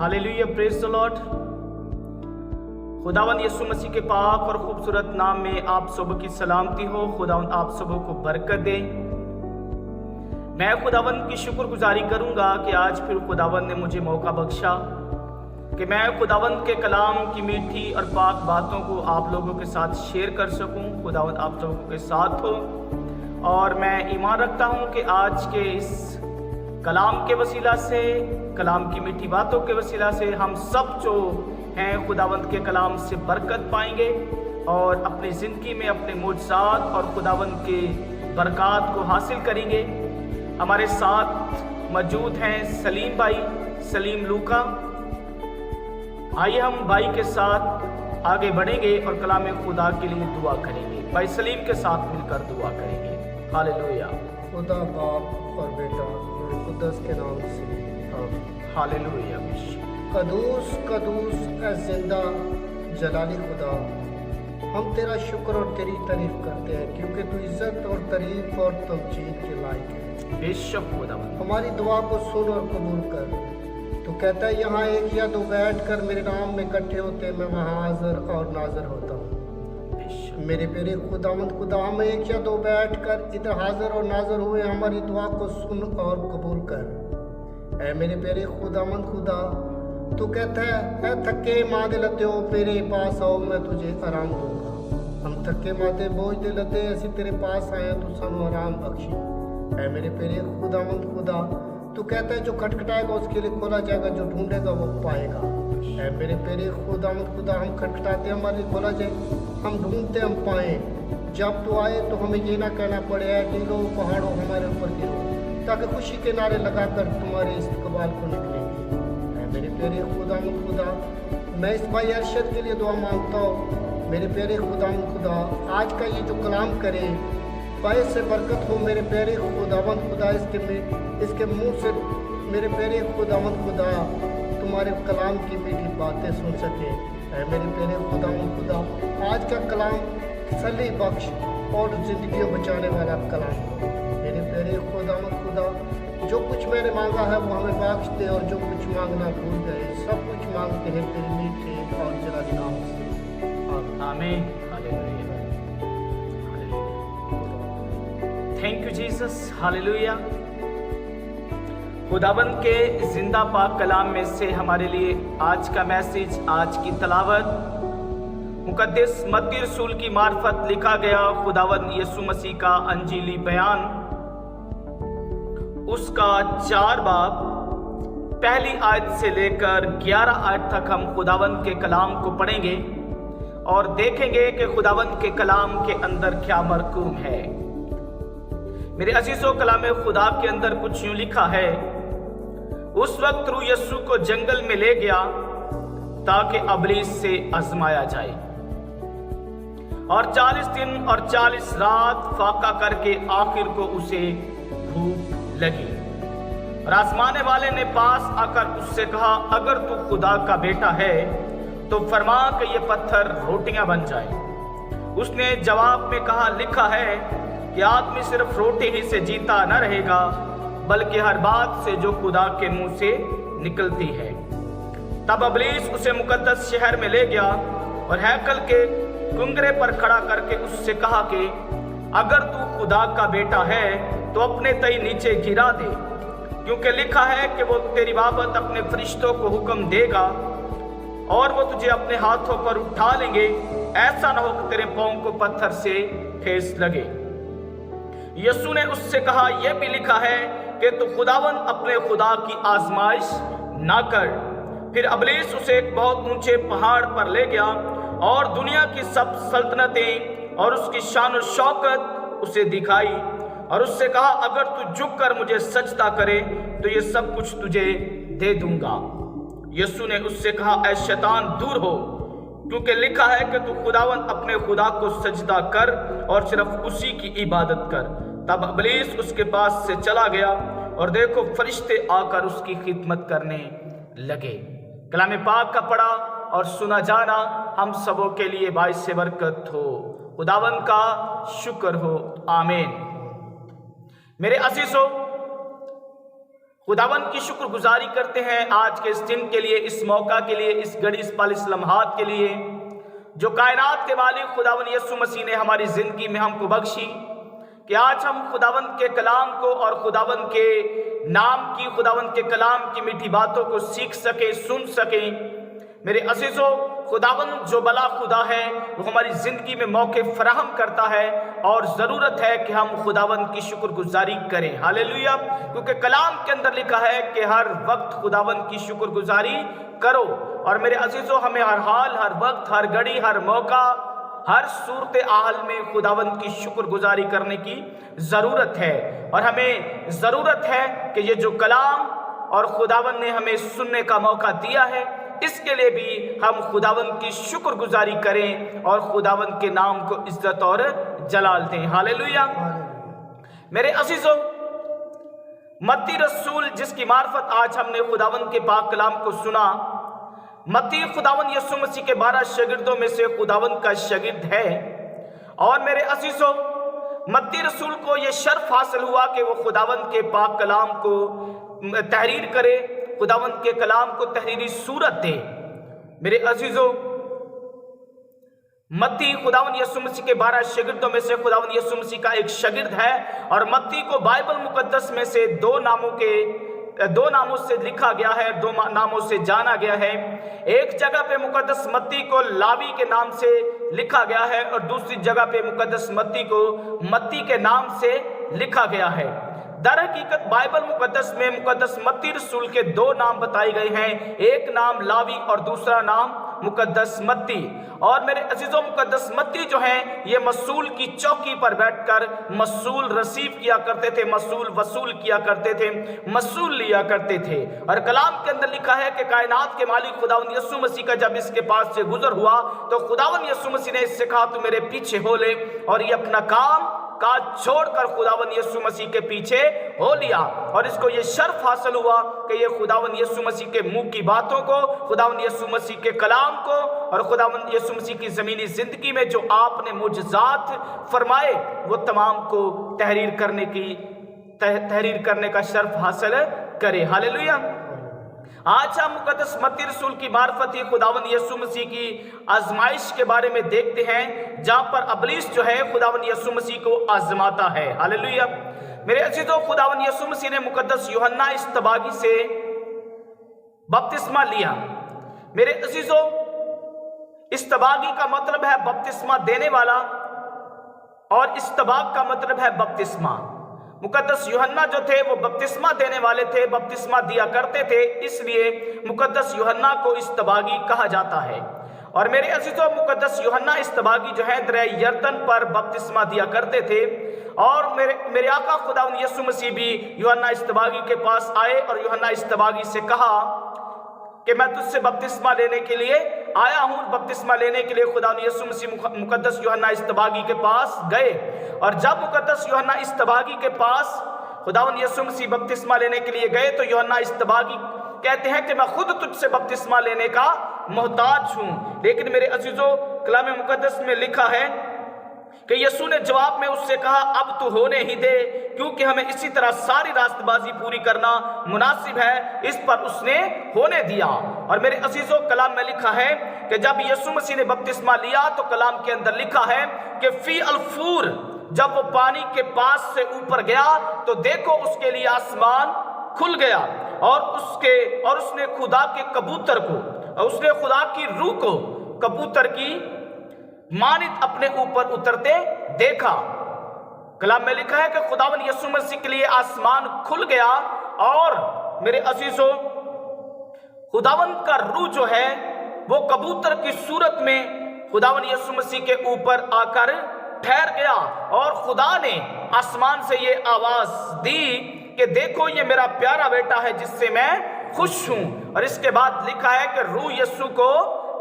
Hallelujah, praise the Lord. खुदावन यीशु मसीह के पाक और खूबसूरत नाम में आप सब की सलामती हो। खुदावन आप सबों को बरकत दे। मैं खुदावन की शुक्रगुजारी करूंगा कि आज फिर खुदावन ने मुझे मौका बख्शा कि मैं खुदावन के कलाम की मीठी और पाक बातों को आप लोगों के साथ शेयर कर सकूं। खुदावन आप सबों के साथ हो और मैं ईमान रखता हूं कि आज के इस कलाम के वसीला से, कलाम की मीठी बातों के वसीला से हम सब जो हैं खुदावंत के कलाम से बरकत पाएंगे और अपनी ज़िंदगी में अपने मुआज़ात और खुदावंत के बरक़ात को हासिल करेंगे। हमारे साथ मौजूद हैं सलीम भाई, सलीम लूका। आइए हम भाई के साथ आगे बढ़ेंगे और कलाम खुदा के लिए दुआ करेंगे। भाई सलीम के साथ मिलकर दुआ करेंगे। हालेलुया। खुदा बाप और बेटा कुद्दस के नाम से हालेलुया। कदूस कदूस ए जिंदा जलाली खुदा, हम तेरा शुक्र और तेरी तारीफ करते हैं क्योंकि तू इज्जत और तारीफ और तमजीद के लायक है। बेशक खुदा हमारी दुआ को सुन और कबूल कर। तू कहता है यहाँ एक या दो बैठ कर मेरे नाम में इकट्ठे होते, मैं वहाँ हाजिर और नाजिर होता हूँ। मेरे प्यारे खुदावंद खुदा, हम एक या दो बैठ कर इधर हाजिर और नाजिर हुए, हमारी दुआ को सुन और कबूल कर। ऐ मेरे प्यारे खुदावंद खुदा, तू कहता है ऐ थके मादे लते हो मेरे पास आओ, मैं तुझे आराम दूंगा। हम थके मादे बोझ दे लते ऐसे तेरे पास आए, तू सानू आराम बख्शी। ऐ मेरे प्यारे खुदावंद खुदा, तू कहता है जो खटखटाएगा उसके लिए खोला जाएगा, जो ढूंढेगा वो पाएगा। ऐ मेरे प्यारे खुदावंद खुदा, हम खटखटाते हमारे लिए खोला जाए, हम ढूंढते हम पाएँ। जब तू आए तो हमें ये ना कहना पड़े है टीलों पहाड़ों हमारे ऊपर गिरो, ताकि खुशी के नारे लगाकर तुम्हारे इस्तकबाल को निकलेंगे। मेरे प्यारे खुदावंद खुदा, मैं इस भाई अरशद के लिए दुआ मांगता हूँ। मेरे प्यारे खुदावंद खुदा, आज का ये जो कलाम करे भाई से बरकत हो। मेरे प्यारे खुदावंद खुदा, इसके मुंह से मेरे प्यारे खुदावंद खुदा तुम्हारे कलाम की मीठी बातें सुन सके। है मेरे प्यारे खुदावंद खुदा, आज का कलाम तसल्ली बख्श और ज़िंदगी बचाने वाला कलाम हो। मेरे प्यारे खुदावंद खुदा, जो कुछ मैंने मांगा है वो हमें बख्श दे और जो कुछ मांगना भूल गए सब कुछ मांगते हैं तेरे मीठे और जलाली नाम से। आमीन। Thank you Jesus. हालेलुया। खुदावंद के जिंदा पाक कलाम में से हमारे लिए आज का मैसेज, आज की तलावत मुकद्दस मत्ती रसूल की मार्फत लिखा गया खुदावंद यीशु मसीह का अंजीली बयान, उसका 4 बाब पहली आयत से लेकर 11 आयत तक हम खुदावंद के कलाम को पढ़ेंगे और देखेंगे कि खुदावंद के कलाम के अंदर क्या मरकूम है। मेरे अजीजों, कलाम खुदा के अंदर कुछ यूं लिखा है, उस वक्त रूह यीशु को जंगल में ले गया ताकि इब्लीस से आजमाया जाए और 40 दिन और 40 रात फाका करके आखिर को उसे भूख लगी और आसमाने वाले ने पास आकर उससे कहा, अगर तू खुदा का बेटा है तो फरमा कि ये पत्थर रोटियां बन जाए। उसने जवाब में कहा, लिखा है कि आदमी सिर्फ रोटी ही से जीता न रहेगा बल्कि हर बात से जो खुदा के मुंह से निकलती है। तब इब्लीस उसे मुकद्दस शहर में ले गया और हैकल के कुंगरे पर खड़ा करके उससे कहा कि अगर तू खुदा का बेटा है तो अपने तई नीचे गिरा दे, क्योंकि लिखा है कि वो तेरी बाबत अपने फरिश्तों को हुक्म देगा और वो तुझे अपने हाथों पर उठा लेंगे, ऐसा ना हो कि तेरे पांव को पत्थर से ठेस लगे। यीशु ने उससे कहा, यह भी लिखा है कि तू खुदावन अपने खुदा की आजमाइश ना कर। फिर इब्लीस उसे एक बहुत ऊंचे पहाड़ पर ले गया और दुनिया की सब सल्तनतें और उसकी शान और शौकत उसे दिखाई और उससे कहा, अगर तू झुक कर मुझे सजदा करे तो ये सब कुछ तुझे दे दूंगा। यीशु ने उससे कहा, ऐ शैतान दूर हो, क्योंकि लिखा है कि तू खुदावन अपने खुदा को सजदा कर और सिर्फ उसी की इबादत कर। तब इब्लीस उसके पास से चला गया और देखो फरिश्ते आकर उसकी खिदमत करने लगे। कलाम पाक का पढ़ा और सुना जाना हम सबों के लिए बाइस से बरकत हो। खुदावन का शुक्र हो। आमीन। मेरे अजीजों, खुदावन की शुक्रगुजारी करते हैं आज के इस दिन के लिए, इस मौका के लिए, इस घड़ी, इस पल, इस लम्हात के लिए जो कायनात के मालिक खुदावन यीशु मसीह ने हमारी ज़िंदगी में हमको बख्शी कि आज हम खुदावन के कलाम को और खुदावन के नाम की, खुदावन के कलाम की मीठी बातों को सीख सके, सुन सकें। मेरे अजीजों, खुदावन जो भला खुदा है वो हमारी ज़िंदगी में मौके फराहम करता है और ज़रूरत है कि हम खुदावन की शुक्रगुजारी करें। हालेलुया। क्योंकि कलाम के अंदर लिखा है कि हर वक्त खुदावन की शुक्रगुजारी करो। और मेरे अजीजों, हमें हर हाल, हर वक्त, हर घड़ी, हर मौका, हर सूरत हाल में खुदावन की शुक्रगुजारी करने की ज़रूरत है। और हमें ज़रूरत है कि ये जो कलाम और खुदावन ने हमें सुनने का मौका दिया है, इसके लिए भी हम खुदावन की शुक्रगुजारी करें और खुदावन के नाम को इज्जत और जलाल दें। हालेलुया। मेरे अजीजों, मत्ती रसूल जिसकी मार्फत आज हमने खुदावन के पाक कलाम को सुना, मत्ती खुदावन यीशु मसीह के 12 शागिर्दों में से खुदावन का शागिर्द है। और मेरे अजीजों, मत्ती रसूल को यह शर्फ हासिल हुआ कि वो खुदावन के पाक कलाम को तहरीर करे, खुदावन के कलाम को तहरीरी सूरत दे। मेरे अजीजों, मत्ती खुदावन यीशु मसीह के 12 शागिर्दों में से खुदावन यीशु मसीह का एक शागिर्द है। और मत्ती को बाइबल मुकद्दस में से दो नामों से लिखा गया है, दो नामों से जाना गया है। एक जगह पे मुकद्दस मत्ती को लावी के नाम से लिखा गया है और दूसरी जगह पे मुकद्दस मत्ती को मत्ती के नाम से लिखा गया है। दर हकीकत बाइबल मुकद्दस में मुकद्दस मत्ती रसूल के दो नाम बताए गए हैं, एक नाम लावी और दूसरा नाम मुकद्दस मत्ती। और मेरे अजीजों, मुकद्दस मत्ती जो हैं ये मसूल की चौकी पर बैठकर मसूल रसीव किया करते थे, मसूल वसूल किया करते थे, मसूल लिया करते थे। और कलाम के अंदर लिखा है कि कायनात के मालिक खुदावन यीशु मसीह का जब इसके पास से गुजर हुआ तो खुदावन यीशु मसीह ने इससे कहा तू मेरे पीछे हो ले, और ये अपना काम काज छोड़कर खुदावन यीशु मसीह के पीछे हो लिया। और इसको ये शर्फ हासिल हुआ कि ये खुदावन यीशु मसीह के मुंह की बातों को, खुदावन यीशु मसीह के कलाम को और खुदावन यीशु मसीह की ज़मीनी ज़िंदगी में जो आपने मुजज़ात फरमाए वो तमाम को तहरीर करने का शर्फ हासिल करे। हालेलुया। आज हम मुकद्दस मत्ती रसूल की मार्फत ही खुदावन यीशु मसीह की आजमाइश के बारे में देखते हैं, जहां पर अबलीस जो है खुदावन यीशु मसीह को आजमाता है। हालेलुया। मेरे अजीजों, खुदावन यीशु मसीह ने मुकद्दस यूहन्ना इस्तबागी से बपतिस्मा लिया। मेरे अजीजों, इस्तबागी का मतलब है बपतिस्मा देने वाला और इस्तबाग का मतलब है बपतिस्मा। मुकद्दस यूहन्ना जो थे वो बपतिस्मा देने वाले थे, बपतिस्मा दिया करते थे, इसलिए मुकद्दस यूहन्ना को इस्तबागी कहा जाता है। और मेरे अजीजों, मुकद्दस यूहन्ना इस्तबागी जो है दरिया यरदन पर बपतिस्मा दिया करते थे। और मेरे आका खुदावंद यीशु मसीह भी यूहन्ना इस्तबागी के पास आए और यूहन्ना इस्तबागी से कहा कि मैं तुझसे बपतिस्मा लेने के लिए आया हूँ। बपतिस्मा लेने के लिए खुदावंद यीशु मसीह मुकद्दस यूहन्ना इस्तबागी के पास गए। और जब मुकद्दस यूहन्ना इस्तबागी के पास खुदावंद यीशु मसीह बपतिस्मा लेने के लिए गए तो यूहन्ना इस्तबागी कहते हैं कि मैं खुद तुझसे बपतिस्मा लेने का मोहताज हूँ। लेकिन मेरे अजीजों, कलाम मुकद्दस में लिखा है कि यीशु ने जवाब में उससे कहा अब तू होने ही दे, क्योंकि हमें इसी तरह सारी रास्तबाजी पूरी करना मुनासिब है। इस पर उसने होने दिया। और मेरे अजीजों, कलाम में लिखा है कि जब यीशु मसीह ने बपतिस्मा लिया तो कलाम के अंदर लिखा है कि फी अल्फूर, जब वो पानी के पास से ऊपर गया तो देखो उसके लिए आसमान खुल गया और उसने खुदा के कबूतर को, उसने खुदा की रूह को कबूतर की मानित अपने ऊपर उतरते देखा। कलाम में लिखा है कि खुदावंद यीशु मसीह के लिए आसमान खुल गया और मेरे अजीजों, खुदावंद का रूह जो है वो कबूतर की सूरत में खुदावंद यीशु मसीह के ऊपर आकर ठहर गया। और खुदा ने आसमान से ये आवाज दी कि देखो ये मेरा प्यारा बेटा है जिससे मैं खुश हूं। और इसके बाद लिखा है कि रूह यीशु को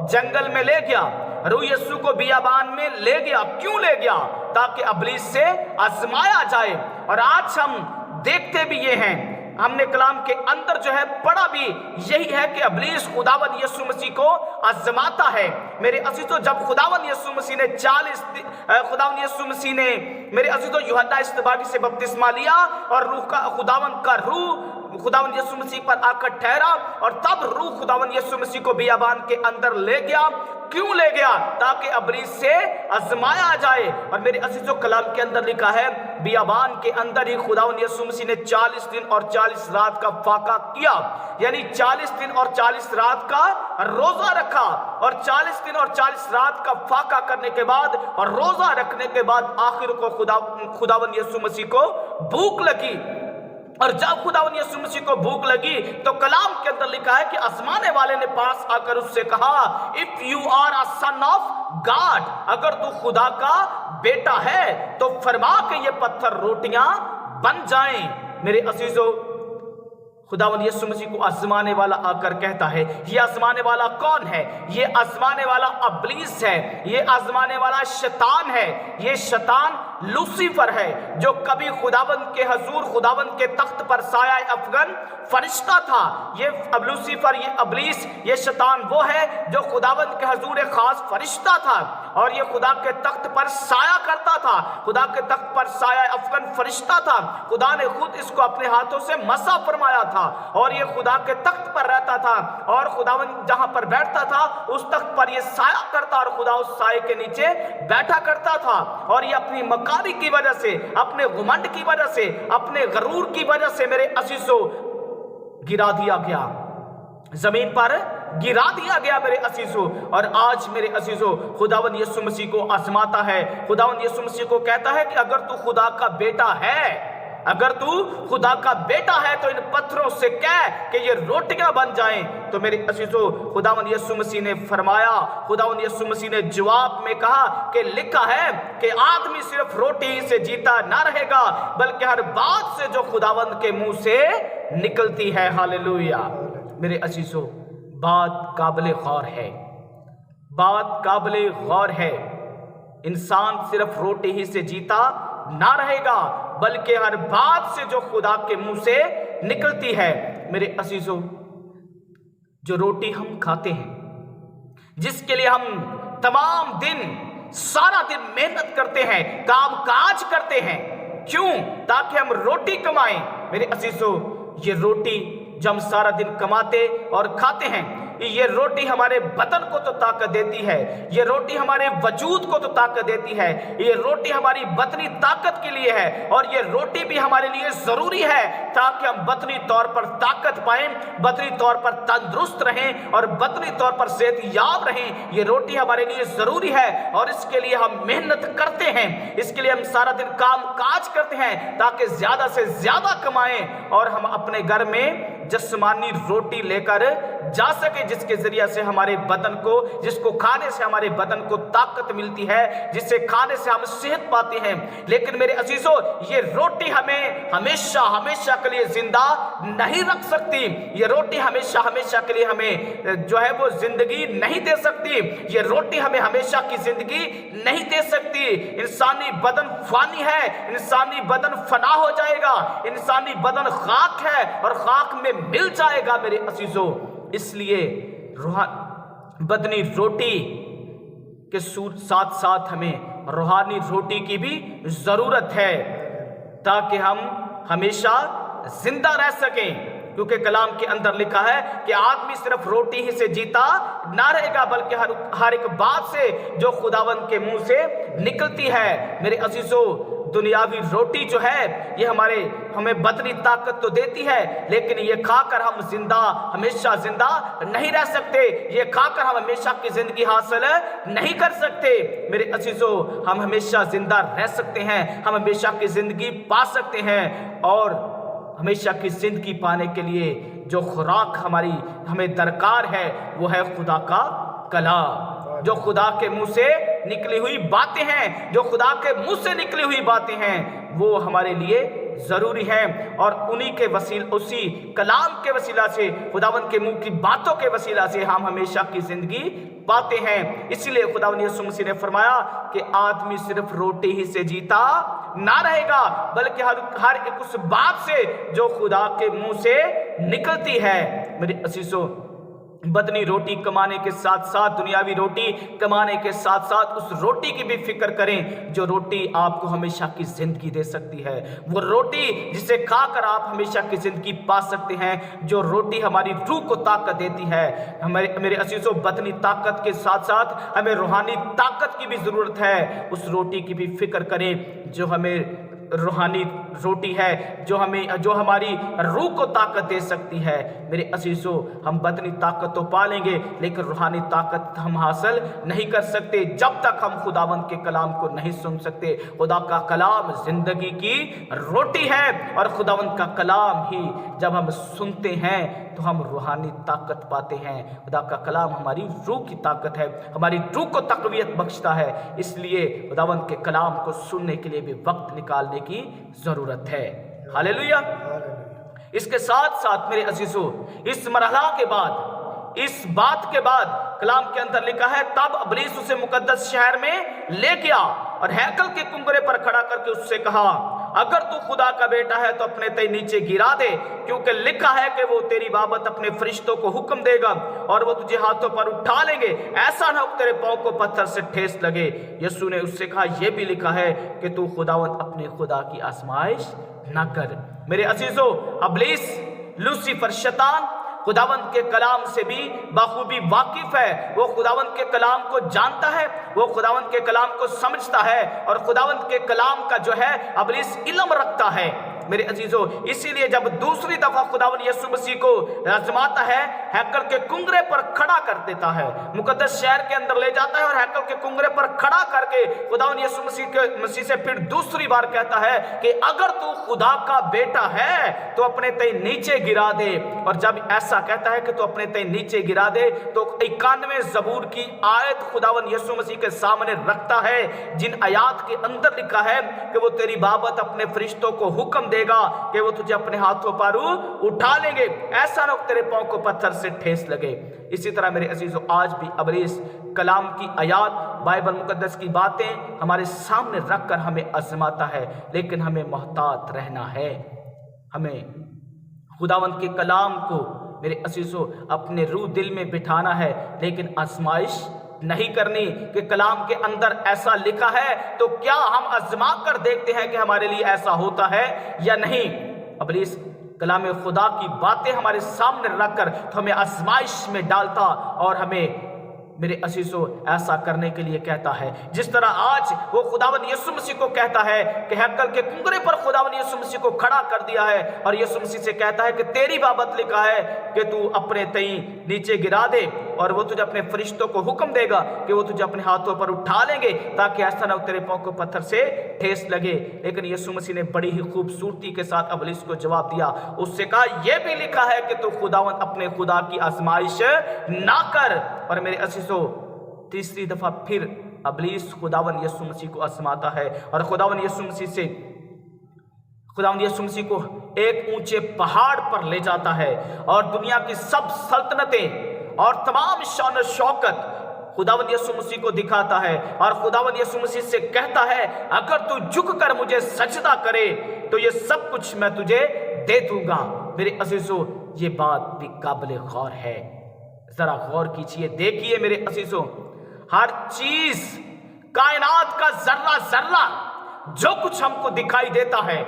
जंगल में ले गया, रूह यीशु को बियाबान में ले गया। क्यों ले गया? ताकि अबलीस से आजमाया जाए। और आज हम देखते भी ये हैं, हमने कलाम के अंदर जो है पढ़ा भी यही है कि अबलीस खुदावंद यीशु मसीह को आजमाता है। मेरे अजीजों, जब खुदावंद यीशु मसीह ने मेरे अजीजों यूहन्ना इस्तबागी से बपतिस्मा लिया और रूह का खुदावंद का रूह खुदावंद यीशु मसीह पर आकर ठहरा और तब रूह खुदावंद यीशु मसीह को बियाबान के अंदर ले गया। क्यों ले गया? ताकि इब्लीस से आजमाया जाए। और मेरे अजीजों, कलाम के अंदर लिखा है बियाबान के अंदर ही खुदावंद यीशु मसीह ने 40 दिन और 40 रात का फाका किया, यानी 40 दिन और 40 रात का रोजा रखा। और 40 दिन और 40 रात का फाका करने के बाद और रोजा रखने के बाद आखिर को खुदावंद यीशु मसीह को भूख लगी। और जब खुदावंद यीशु मसीह को भूख लगी तो कलाम के अंदर लिखा है कि आसमाने वाले ने पास आकर उससे कहा, if you are a son of God, अगर तू खुदा का बेटा है तो फरमा के ये पत्थर रोटियां बन जाएं। मेरे अजीजों, खुदावंद यीशु मसीह को आजमाने वाला आकर कहता है, ये आजमाने वाला कौन है? ये आजमाने वाला इब्लीस है, ये आजमाने वाला शैतान है। ये शैतान लूसीफर है जो कभी खुदावंद के हजूर, खुदावंद के तख्त पर साया अफगन फरिश्ता था। ये लूसीफर, ये इब्लीस, ये शैतान वो है जो खुदावंद के हजूर एक खास फरिश्ता था और ये खुदा के तख्त पर साया करता था। खुदा के तख्त पर साया अफगन फरिश्ता था। खुदा ने खुद इसको अपने हाथों से मसा फरमाया था और ये खुदा के तख्त पर रहता था और खुदावंद जहां पर बैठता था उस तख्त पर ये साया करता और खुदा उस साये के नीचे बैठा करता था। और ये अपनी मकारी की वजह से, अपने घुमंड की वजह से, अपने गरूर की वजह से मेरे अजीजों गिरा दिया गया, जमीन पर गिरा दिया गया मेरे अजीजों। और आज मेरे अजीजों खुदावंद यीशु मसीह को आजमाता है। खुदावंद यीशु मसीह को कहता है कि अगर तू खुदा का बेटा है, अगर तू खुदा का बेटा है तो इन पत्थरों से कह कि ये रोटियां बन जाएं। तो मेरे अजीजों, खुदावंद यीशु मसीह ने फरमाया, खुदावंद यीशु मसीह ने जवाब में कहा कि लिखा है कि आदमी सिर्फ रोटी ही से जीता ना रहेगा बल्कि हर बात से जो खुदावंद के मुंह से निकलती है। हालेलुया। मेरे अजीजों, बात काबिल गौर है, बात काबिल गौर है। इंसान सिर्फ रोटी ही से जीता ना रहेगा बल्कि हर बात से जो खुदा के मुंह से निकलती है। मेरे अजीजों, जो रोटी हम खाते हैं, जिसके लिए हम तमाम दिन, सारा दिन मेहनत करते हैं, काम काज करते हैं, क्यों? ताकि हम रोटी कमाएं। मेरे अजीजों, ये रोटी जो हम सारा दिन कमाते और खाते हैं, ये रोटी हमारे बदन को तो ताकत देती है, ये रोटी हमारे वजूद को तो ताकत देती है, ये रोटी हमारी बदनी ताकत के लिए है और ये रोटी भी हमारे लिए जरूरी है ताकि हम बदनी तौर पर ताकत पाएं, बदनी तौर पर तंदुरुस्त रहें और बदनी तौर पर सेहतयाब रहें। ये रोटी हमारे लिए जरूरी है और इसके लिए हम मेहनत करते हैं, इसके लिए हम सारा दिन काम काज करते हैं ताकि ज्यादा से ज्यादा कमाएं और हम अपने घर में जिस्मानी रोटी लेकर जा सके, जिसके जरिए से हमारे बदन को, जिसको खाने से हमारे बदन को ताकत मिलती है, जिससे खाने से हम सेहत पाते हैं। लेकिन मेरे अजीजों, ये रोटी हमें हमेशा हमेशा के लिए जिंदा नहीं रख सकती। ये रोटी हमेशा हमेशा के लिए हमें जो है वो जिंदगी नहीं दे सकती। ये रोटी हमें हमेशा की जिंदगी नहीं दे सकती। इंसानी बदन फानी है, इंसानी बदन फना हो जाएगा, इंसानी बदन खाक है और खाक में मिल जाएगा मेरे अजीजों। इसलिए बदनी रोटी के साथ साथ हमें रूहानी रोटी की भी जरूरत है ताकि हम हमेशा जिंदा रह सकें। क्योंकि कलाम के अंदर लिखा है कि आदमी सिर्फ रोटी ही से जीता ना रहेगा बल्कि हर एक बात से जो खुदावंद के मुंह से निकलती है। मेरे अजीजों, दुनियावी रोटी जो है ये हमें बदनी ताकत तो देती है, लेकिन ये खाकर हम हमेशा जिंदा नहीं रह सकते। ये खाकर हम हमेशा की जिंदगी हासिल नहीं कर सकते। मेरे अजीजों, हम हमेशा जिंदा रह सकते हैं, हम हमेशा की जिंदगी पा सकते हैं और हमेशा की जिंदगी पाने के लिए जो खुराक हमें दरकार है वो है खुदा का कलाम। जो खुदा के मुंह से निकली हुई बातें हैं, जो खुदा के मुंह से निकली हुई बातें हैं, वो हमारे लिए जरूरी हैं और उसी कलाम के वसीला से, खुदावंद के मुंह की बातों के वसीला से हम हमेशा की जिंदगी पाते हैं। इसलिए खुदावंद यीशु मसीह ने फरमाया कि आदमी सिर्फ रोटी ही से जीता ना रहेगा बल्कि हर एक उस बात से जो खुदा के मुंह से निकलती है। मेरे अजीजों, बदनी रोटी कमाने के साथ साथ, दुनियावी रोटी कमाने के साथ साथ उस रोटी की भी फिक्र करें जो रोटी आपको हमेशा की जिंदगी दे सकती है। वो रोटी जिसे खाकर आप हमेशा की जिंदगी पा सकते हैं, जो रोटी हमारी रूह को ताकत देती है। मेरे अजीजों, बदनी ताकत के साथ साथ हमें रूहानी ताकत की भी जरूरत है। उस रोटी की भी फिक्र करें जो हमें रूहानी रोटी है, जो हमारी रूह को ताकत दे सकती है। मेरे अजीजों, हम बदनी ताकत तो पा लेंगे लेकिन रूहानी ताकत हम हासिल नहीं कर सकते जब तक हम खुदावंद के कलाम को नहीं सुन सकते। खुदा का कलाम जिंदगी की रोटी है और खुदावंद का कलाम ही जब हम सुनते हैं तो हम रूहानी ताकत पाते हैं। खुदा का कलाम हमारी रूह की ताकत है, हमारी रूह को तकवीत बख्शता है। इसलिए खुदावंद के कलाम को सुनने के लिए भी वक्त निकालने की जरूरत है। हालेलुया। इसके साथ साथ मेरे अजीजों, इस मरहला के बाद, इस बात के बाद कलाम के अंदर लिखा है, तब इब्लीस उसे मुकद्दस शहर में ले गया और हैकल के कुंगरे पर खड़ा करके उससे कहा, अगर तू खुदा का बेटा है तो अपने तय नीचे गिरा दे, क्योंकि लिखा है कि वो तेरी बाबत अपने फरिश्तों को हुक्म देगा और वो तुझे हाथों पर उठा लेंगे, ऐसा ना हो तेरे पांव को पत्थर से ठेस लगे। यीशु ने उससे कहा, यह भी लिखा है कि तू खुदावंद अपने खुदा की आजमाइश न कर। मेरे अजीजों, इब्लीस, लूसीफर, शैतान खुदावंद के कलाम से भी बखूबी वाकिफ है। वो खुदावंद के कलाम को जानता है, वो खुदावंद के कलाम को समझता है और खुदावंद के कलाम का जो है इब्लीस इल्म रखता है। मेरे अजीजों, इसीलिए जब दूसरी दफा खुदावंद यीशु मसीह को आजमाता है, हैकल के कुंगरे पर खड़ा कर देता है, मुकद्दस शहर के अंदर ले जाता है और हैकल के कुंगरे पर खड़ा करके खुदावंद यीशु मसीह से फिर दूसरी बार कहता है कि अगर तू खुदा का बेटा है तो अपने तय नीचे गिरा दे। और जब ऐसा कहता है कि तू अपने तय नीचे गिरा दे तो 91वें ज़बूर की आयत खुदावंद यीशु मसीह के सामने रखता है, जिन आयात के अंदर लिखा है कि वो तेरी बाबत अपने फरिश्तों को हुक्म देगा कि वो तुझे अपने हाथों पर उठा लेंगे, ऐसा ना तेरे पांव को पत्थर से ठेस लगे। इसी तरह मेरे अजीजों, आज भी इब्लीस कलाम की आयात, बाइबल मुकद्दस की बातें हमारे सामने रखकर हमें आजमाता है, लेकिन हमें मोहतात रहना है। हमें खुदावंद के कलाम को मेरे अजीजों अपने रूह दिल में बिठाना है, लेकिन आजमाइश नहीं करनी कि कलाम के अंदर ऐसा लिखा है तो क्या हम आजमा कर देखते हैं कि हमारे लिए ऐसा होता है या नहीं। इब्लीस कलाम खुदा की बातें हमारे सामने रखकर तो हमें आजमाइश में डालता और हमें मेरे अजीजों ऐसा करने के लिए कहता है। जिस तरह आज वो खुदावंद यीशु मसीह को कहता है कि हैकल के कुंगरे पर खुदावंद यीशु मसीह को खड़ा कर दिया है और यीशु मसीह से कहता है कि तेरी बाबत लिखा है कि तू अपने तई नीचे गिरा दे और वो तुझे अपने फरिश्तों को हुक्म देगा कि वो तुझे अपने हाथों पर उठा लेंगे ताकि ऐसा ना तेरे पांव को पत्थर से ठेस लगे। लेकिन यीशु मसीह ने बड़ी ही खूबसूरती के साथ इब्लीस को जवाब दिया, उससे कहा, यह भी लिखा है कि तू खुदावंद अपने खुदा की आजमाइश ना कर। और मेरे अजीजों, तीसरी दफा फिर इब्लीस खुदावंद यीशु मसीह को आजमाता है और खुदावंद यीशु मसीह को एक ऊंचे पहाड़ पर ले जाता है और दुनिया की सब सल्तनतें और तमाम शान शौकत खुदावंद यीशु मसीह को दिखाता है और खुदावंद यीशु मसीह से कहता है, अगर तू झुक कर मुझे सजदा करे तो ये सब कुछ मैं तुझे दे दूंगा। मेरे अजीजों, ये बात भी काबिल गौर है, जरा गौर कीजिए, देखिए मेरे अजीजों, हर चीज, कायनात का जर्रा जर्रा जो कुछ हमको दिखाई देता है,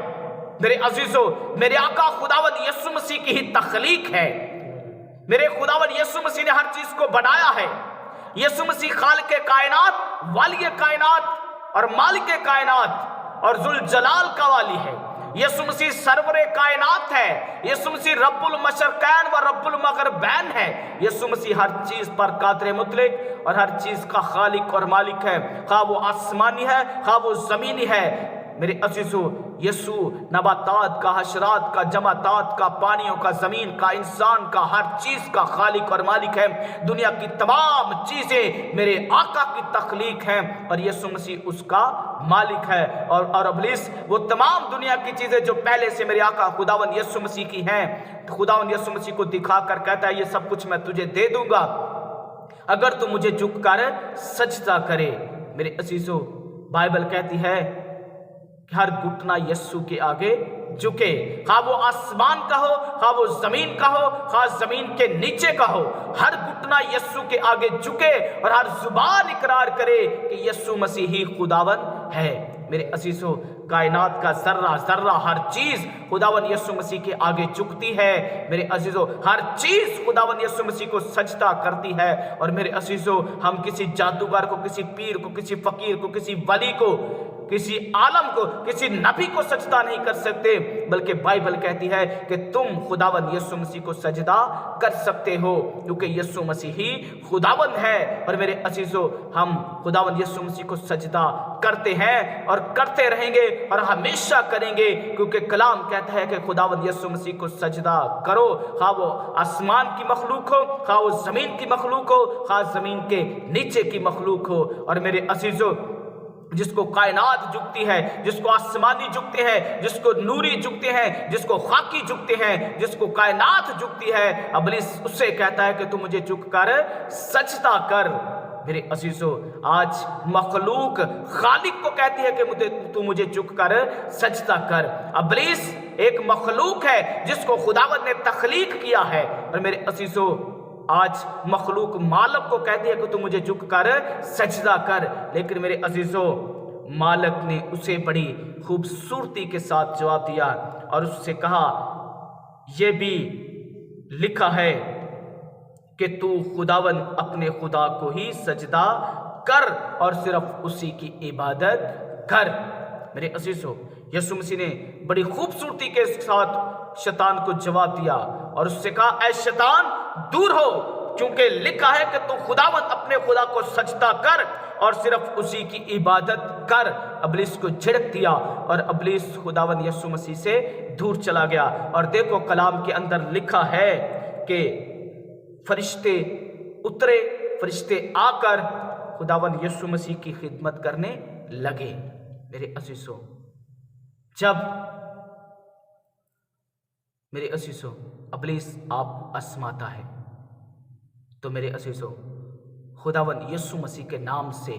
मेरे अजीजों, मेरे आका खुदावंद यीशु मसीह की ही तख्लीक है। मेरे खुदावंद यीशु मसीह ने हर चीज को बनाया है। यीशु मसीह खालिक कायनात, वाली कायनात और मालिक कायनात और जुल जलाल का वाली है। यीशु मसीह सरवरे कायनात है। यीशु मसीह रब्बुल मशरकैन व रब्बुल मगरबैन है। यीशु मसीह हर चीज पर कादिर मुतलक और हर चीज का खालिक और मालिक है, खा वो आसमानी है खा वो जमीनी है। मेरे अजीजों, यीशु नबातात का, हशरात का, जमातात का, पानियों का, जमीन का, इंसान का, हर चीज का खालिक और मालिक है। दुनिया की तमाम चीजें मेरे आका की तख्लीक हैं और यीशु मसीह उसका मालिक है। और इब्लीस वो तमाम दुनिया की चीजें जो पहले से मेरे आका खुदावंद यीशु मसीह की हैं, तो खुदावंद यीशु मसीह को दिखाकर कहता है, ये सब कुछ मैं तुझे दे दूंगा अगर तू मुझे झुककर सजदा करे। मेरे अजीजों, बाइबल कहती है हर घुटना यीशु के आगे झुके, खा वो आसमान का हो, खा वो जमीन का हो, खा जमीन के नीचे का हो, हर घुटना यीशु के आगे झुके और हर जुबान इकरार करे कि यीशु मसीह ही खुदावन है। मेरे अजीजों, कायनात का जर्रा जर्रा, हर चीज खुदावन यीशु मसीह के आगे झुकती है। मेरे अजीजों, हर चीज खुदावन यीशु मसीह को सजदा करती है। और मेरे अजीजों, हम किसी जादूगर को, किसी पीर को, किसी फकीर को, किसी वली को, किसी आलम को, किसी नबी को सजदा नहीं कर सकते, बल्कि बाइबल कहती है कि तुम खुदावन यीशु मसीह को सजदा कर सकते हो, क्योंकि यीशु मसीह ही खुदावन है। और मेरे अजीजों, हम खुदावन यीशु मसीह को सजदा करते हैं और करते रहेंगे और हमेशा करेंगे, क्योंकि कलाम कहता है कि खुदावन यीशु मसीह को सजदा करो, खा वो आसमान की मखलूक हो, खा वो जमीन की मखलूक हो, खा जमीन के नीचे की मखलूक हो। और मेरे अजीजों, जिसको कायनात झुकती है, जिसको आसमानी झुकते हैं, जिसको नूरी झुकते हैं, जिसको खाकी झुकते हैं, जिसको कायनात झुकती है, इब्लीस उससे कहता है कि तू मुझे झुक कर सजदा कर। मेरे अजीजों, आज मखलूक खालिक को कहती है कि तू मुझे झुक कर सजदा कर। इब्लीस एक मखलूक है जिसको खुदावंद ने तख्लीक किया है। और मेरे अजीजों, आज मखलूक मालिक को कहती है कि तू मुझे झुक कर सजदा कर। लेकिन मेरे अजीजों, मालिक ने उसे बड़ी खूबसूरती के साथ जवाब दिया और उससे कहा, यह भी लिखा है कि तू खुदावन अपने खुदा को ही सजदा कर और सिर्फ उसी की इबादत कर। मेरे अजीजों, यीशु मसीह ने बड़ी खूबसूरती के साथ शैतान को जवाब दिया और उससे कहा, ऐ शैतान दूर हो, क्योंकि लिखा है कि तू खुदावन अपने खुदा को सजदा कर और सिर्फ उसी की इबादत कर। इब्लीस को झिड़क दिया और इब्लीस खुदावन यीशु मसीह से दूर चला गया। और देखो, कलाम के अंदर लिखा है कि फरिश्ते उतरे, फरिश्ते आकर खुदावन यीशु मसीह की खिदमत करने लगे। मेरे अजीजों, जब मेरे अजीजों इब्लीस आप आजमाता है, तो मेरे अजीजों, खुदावन यीशु मसीह के नाम से,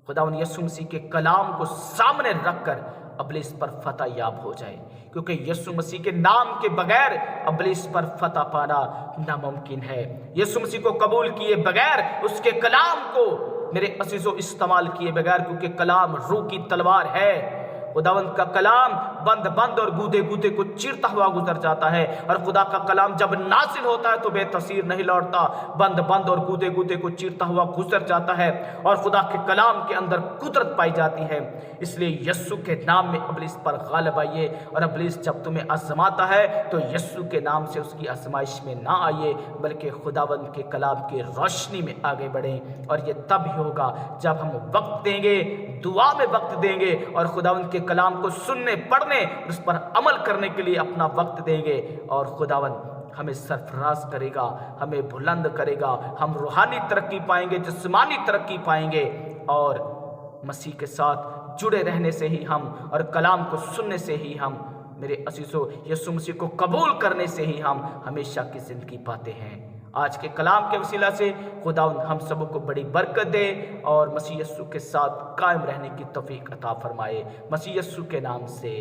खुदावन यीशु मसीह के कलाम को सामने रखकर इब्लीस पर फतह याब हो जाए, क्योंकि यीशु मसीह के नाम के बगैर इब्लीस पर फतह पाना नामुमकिन है। यीशु मसीह को कबूल किए बगैर, उसके कलाम को मेरे अजीजों इस्तेमाल किए बगैर, क्योंकि कलाम रूह की तलवार है। खुदावंद का कलाम बंद बंद और गूदे गूदे को चीरता हुआ गुजर जाता है। और खुदा का कलाम जब नाजिल होता है तो बेतसीर नहीं लौटता, बंद बंद और गूदे गूदे को चीरता हुआ गुजर जाता है। और खुदा के कलाम के अंदर कुदरत पाई जाती है। इसलिए यीशु के नाम में इब्लीस पर गालिब आइए। और इब्लीस जब तुम्हें आजमाता है तो यीशु के नाम से उसकी आजमाइश में ना आइए, बल्कि खुदावंद के कलाम की रोशनी में आगे बढ़ें। और ये तब ही होगा जब हम वक्त देंगे, दुआ में वक्त देंगे और खुदावंद के कलाम को सुनने, पढ़ने, उस पर अमल करने के लिए अपना वक्त देंगे। और खुदावंद हमें सरफराज करेगा, हमें बुलंद करेगा। हम रूहानी तरक्की पाएंगे, जिस्मानी तरक्की पाएंगे। और मसीह के साथ जुड़े रहने से ही हम, और कलाम को सुनने से ही हम, मेरे अजीजों, यीशु मसीह को कबूल करने से ही हम हमेशा की जिंदगी पाते हैं। आज के कलाम के वसीला से खुदावंद हम सबों को बड़ी बरकत दे और मसीह यीशु के साथ कायम रहने की तौफीक अता फरमाए। मसीह यीशु के नाम से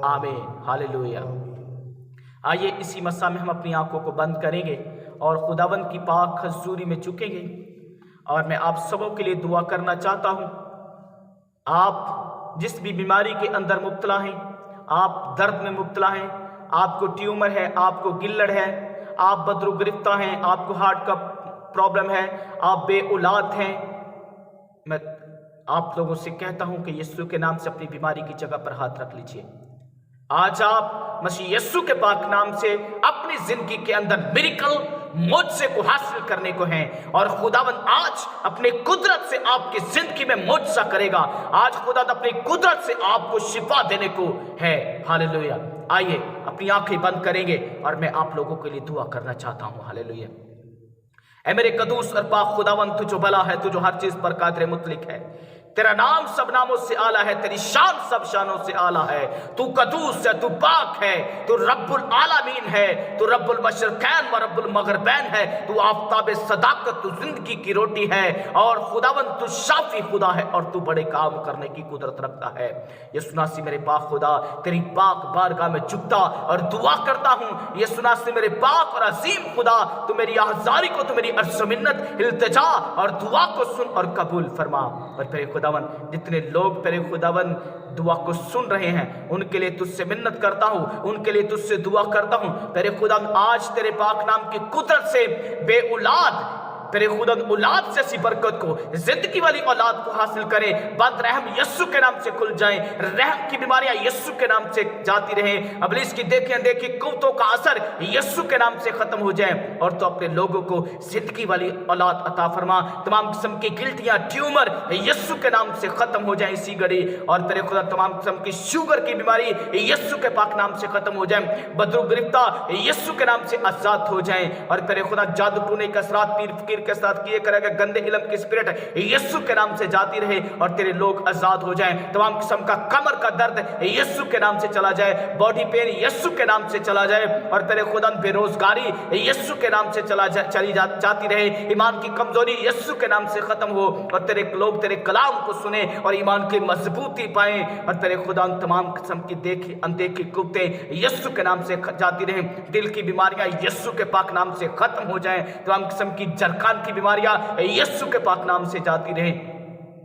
आमीन, हालेलुया। आइए इसी मसा में हम अपनी आंखों को बंद करेंगे और खुदावंद की पाक हजूरी में झुकेंगे। और मैं आप सबों के लिए दुआ करना चाहता हूँ। आप जिस भी बीमारी के अंदर मुब्तला हैं, आप दर्द में मुब्तला हैं, आपको ट्यूमर है, आपको गिल्लड़ है, आप बदरू गिरफ्ता हैं, आपको हार्ट का प्रॉब्लम है, आप बे औलाद हैं, मैं आप लोगों से कहता हूं कि यीशु के नाम से अपनी बीमारी की जगह पर हाथ रख लीजिए। आज आप मसीह यीशु के पाक नाम से अपनी जिंदगी के अंदर मिरेकल, मोजज़े को हासिल करने को हैं। और खुदावंद आज अपनी कुदरत से आपकी जिंदगी में मोजज़ा करेगा। आज खुदावंद अपनी कुदरत से आपको शिफा देने को है। हालेलुया। आइए अपनी आंखें बंद करेंगे और मैं आप लोगों के लिए दुआ करना चाहता हूं। हालेलुया। ऐ मेरे कदूस और पाक खुदावंद, तू जो भला है, तू जो हर चीज पर कादिर मुतलिक है, तेरा नाम सब नामों से आला है, तेरी शान सब शानों से आला है। तू कदूस है, तू पाक है, तू रब्बुल आलमीन है, तू रब्बुल मशरकैन व रब्बुल मगरबैन है, तू आफताब सदाकत, तू जिंदगी की रोटी है, और खुदावन तू शाफी खुदा है, और तू बड़े काम करने की कुदरत रखता है। यीशु नासी मेरे पाक खुदा तेरी पाक बारगाह में झुकता और दुआ करता हूँ। यीशु नासी मेरे पाक और अजीम खुदा, तू मेरी आज़ारी को, तू मेरी अर्ज़ मिन्नत, इल्तिजा और दुआ को सुन और कबूल फरमा। और तेरे खुदावन जितने लोग तेरे खुदावन दुआ को सुन रहे हैं, उनके लिए तुझसे मिन्नत करता हूँ, उनके लिए तुझसे दुआ करता हूँ। तेरे खुदावन आज तेरे पाक नाम की कुदरत से बेऔलाद तेरे खुदा औलाद से ऐसी बरकत को, जिंदगी वाली औलाद को हासिल करे। बद रहम यस्सु के नाम से खुल जाएं, रहम की बीमारियां यस्सु के नाम से जाती रहें, इब्लीस की देखी अनदेखी कुव्वतों का असर यस्सु के नाम से खत्म हो जाए, और तो अपने लोगों को जिंदगी वाली औलाद अता फरमा। तमाम किस्म की गिल्टियां, ट्यूमर यस्सु के नाम से खत्म हो जाए इसी घड़ी। और तेरे खुदा तमाम किस्म की शुगर की बीमारी यस्सु के पाक नाम से खत्म हो जाए, बदरू गिरफ्ता यस्सु के नाम से आजाद हो जाए। और तेरे खुदा जादू टूने कसरात पीर फकीर के साथ किए करेगा, गंदे इल्म की स्पिरिट यीशु के नाम से जाती रहे, और तेरे लोग आजाद हो जाएं। तमाम किस्म का कमर का दर्द यीशु के नाम से चला जाए, बॉडी पेन यीशु के नाम से चला जाए, और तेरे खुदा बेरोजगारी यीशु के नाम से जाती रहे, ईमान की कमजोरी यीशु के नाम से खत्म हो, और तेरे लोग तेरे कलाम को सुने और ईमान की मजबूती पाए। और तेरे खुदा तमाम किस्म की देखी अनदेखी कुव्वतें यीशु के नाम से जाती रहे, दिल की बीमारियां यीशु के पाक नाम से खत्म हो जाएं, तमाम किस्म की जरखान की बीमारियां यीशु के पाक नाम से जाती रहे,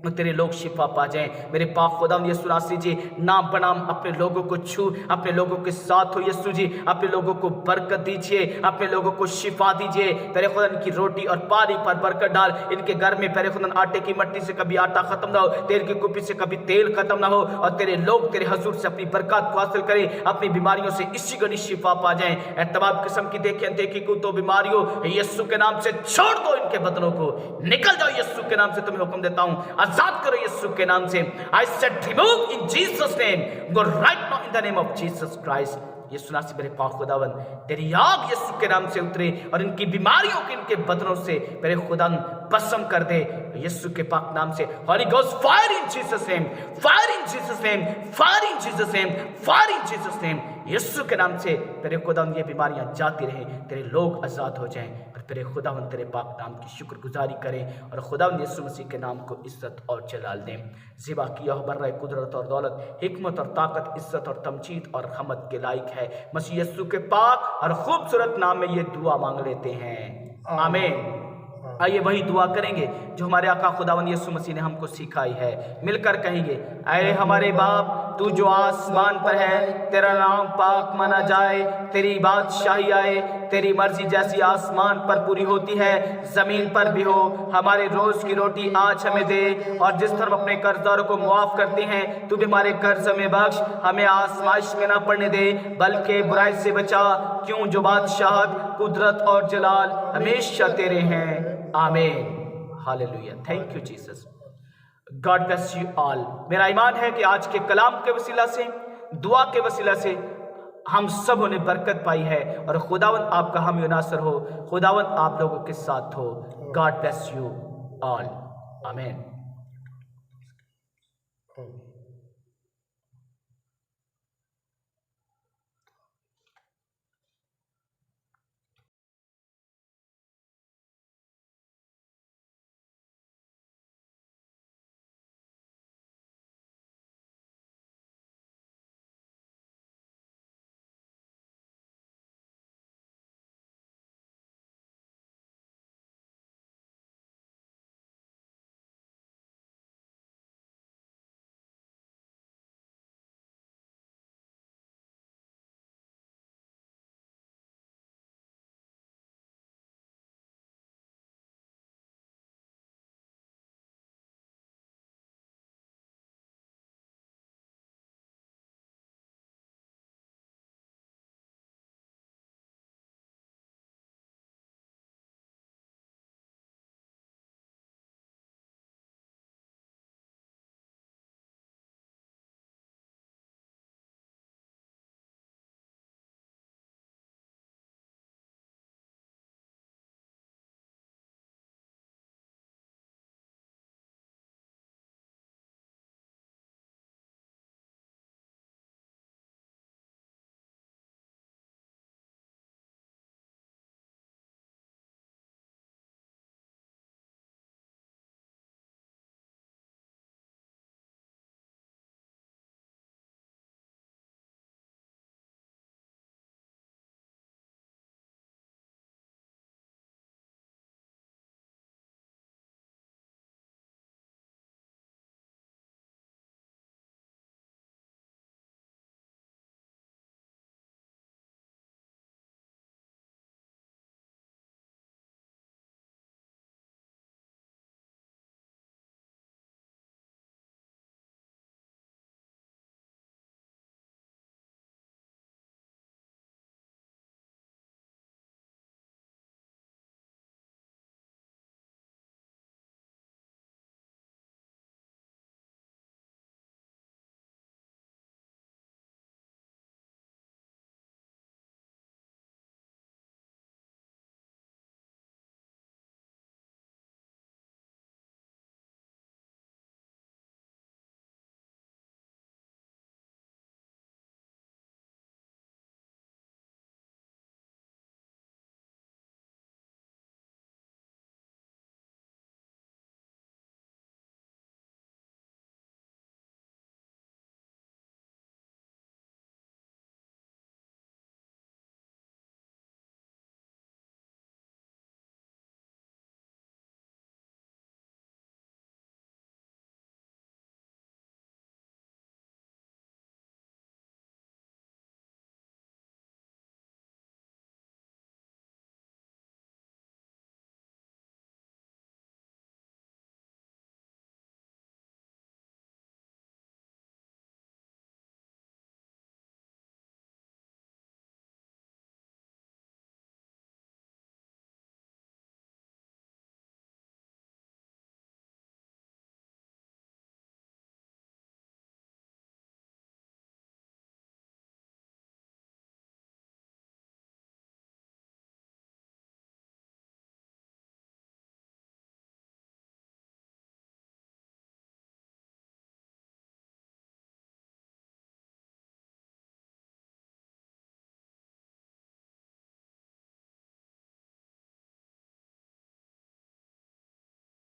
तेरे लोग शिफा पा जाएं। मेरे पाक खुदा यीशु नासी जी, नाम बनाम अपने लोगों को छू, अपने लोगों के साथ हो यीशु जी, अपने लोगों को बरकत दीजिए, अपने लोगों को शिफा दीजिए। तेरे खुदा इनकी रोटी और पानी पर बरकत डाल, इनके घर में तेरे खुदा आटे की मट्टी से कभी आटा खत्म ना हो, तेल की कुप्पी से कभी तेल खत्म ना हो, और तेरे लोग तेरे हजूर से अपनी बरकत को हासिल करें, अपनी बीमारियों से इसी घड़ी शिफा पा जाएं। तमाम किस्म की देखी अनदेखी को तो बीमारियों यीशु के नाम से छोड़ दो, इनके बदनों को निकल जाओ यीशु के नाम से तुम्हें हुक्म देता हूं, आजाद करो यीशु के नाम से। I said remove in Jesus name, go right now in the name of Jesus Christ. Yeshu नासी मेरे पाक खुदावन तेरी आग यीशु के नाम से उतरे, और इनकी बीमारियों के इनके बदनों से मेरे खुदा भस्म कर दे यीशु के पाक नाम से। Holy Ghost fire in Jesus name, fire in Jesus name, fire in Jesus name, fire in Jesus name. Yeshu के नाम से तेरे खुदावन ये बीमारियां जाती रहे, तेरे लोग आजाद हो जाएं, और तेरे खुदावन तेरे पाक नाम की शुक्रगुजारी करें, और खुदावन यीशु मसीह के नाम को इज्जत और जलाल दें। ज़िबा किया बर्रा कुदरत और दौलत, हिकमत और ताकत, इज्जत और तमजीद और हमद के लायक है। मसीह यीशु के पाक और खूबसूरत नाम में ये दुआ मांग लेते हैं, आमीन। आइए वही दुआ करेंगे जो हमारे आका खुदावन यीशु मसीह ने हमको सिखाई है, मिलकर कहेंगे, ऐ हमारे बाप तू जो आसमान पर है, तेरा नाम पाक माना जाए, तेरी बादशाही आए, तेरी मर्जी जैसी आसमान पर पूरी होती है जमीन पर भी हो। हमारे रोज की रोटी आज हमें दे, और जिस तरह अपने कर्जदारों को मुआफ करते हैं, तू भी हमारे कर्ज में बख्श, हमें आजमाइश में ना पड़ने दे, बल्कि बुराई से बचा, क्यों जो बादशाहत, कुदरत और जलाल हमेशा तेरे हैं, आमीन। Hallelujah, thank you Jesus. God bless you all. मेरा ईमान है कि आज के कलाम के वसीला से, दुआ के वसीला से हम सब ने बरकत पाई है, और खुदावन आपका हम नासर हो, खुदावन आप लोगों के साथ हो। गॉड ब्लेस यू ऑल, आमीन।